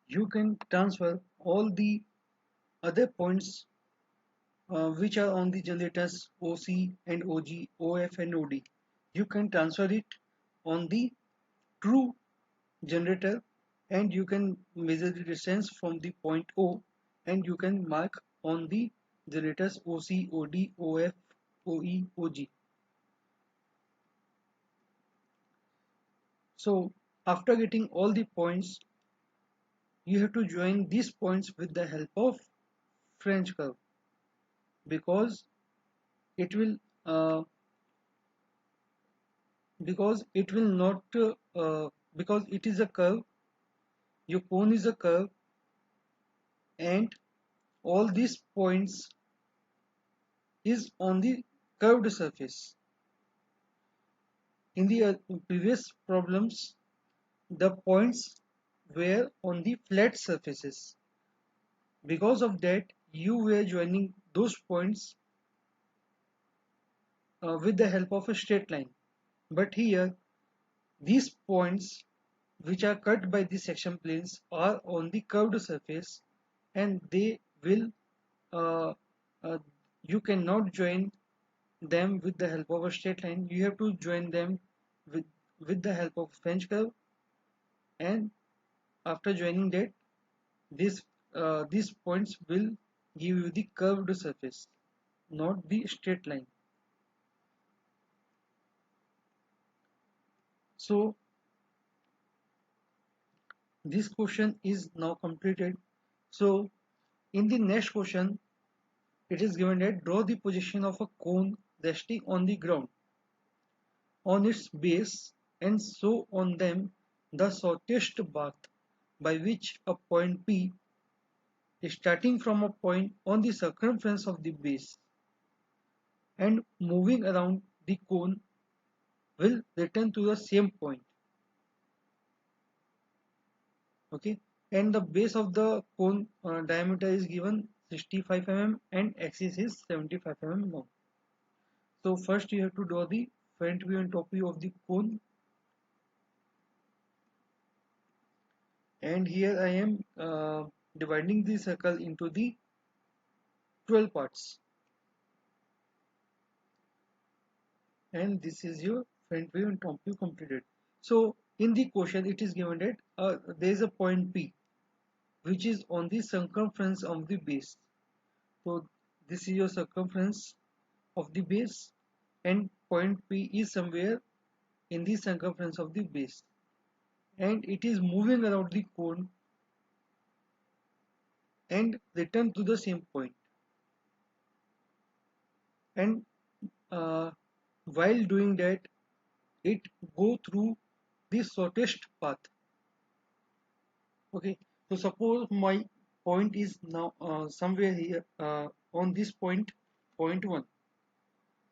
you can transfer all the other points which are on the generators OC and OG, OF and OD. You can transfer it on the true generator, and you can measure the distance from the point O, and you can mark on the generators OC, OD, OF, OE, OG. So after getting all the points, you have to join these points with the help of French curve, because it will uh, because it will not because it is a curve. Your cone is a curve, and all these points is on the curved surface. In the previous problems, the points were on the flat surfaces. Because of that, you were joining those points with the help of a straight line. But here, these points which are cut by the section planes are on the curved surface, and they will uh, uh, you cannot join them with the help of a straight line. You have to join them with the help of French curve, and after joining that, this these points will give you the curved surface, not the straight line. So this question is now completed. So in the next question, it is given that draw the position of a cone resting on the ground, on its base, and show on them the shortest path by which a point P, starting from a point on the circumference of the base and moving around the cone, will return to the same point. Okay, and the base of the cone diameter is given 65 mm and axis is 75 mm long. So first you have to draw the front view and top view of the cone, and here I am dividing the circle into the 12 parts, and this is your front view and top view completed. So in the question it is given that there is a point P which is on the circumference of the base. So this is your circumference of the base, and point P is somewhere in the circumference of the base, and it is moving around the cone and return to the same point. And uh, while doing that, it go through the shortest path. Okay, so suppose my point is now somewhere here on this point, point 1.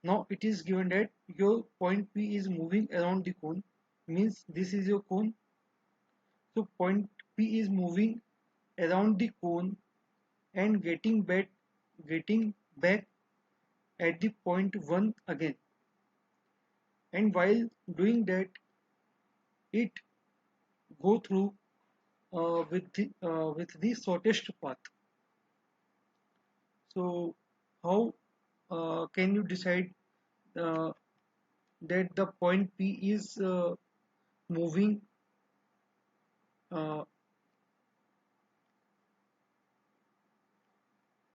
Now it is given that your point P is moving around the cone, means this is your cone. So point P is moving around the cone and getting back at the point 1 again. And while doing that, it go through with the shortest path. So how can you decide uh, that the point P is moving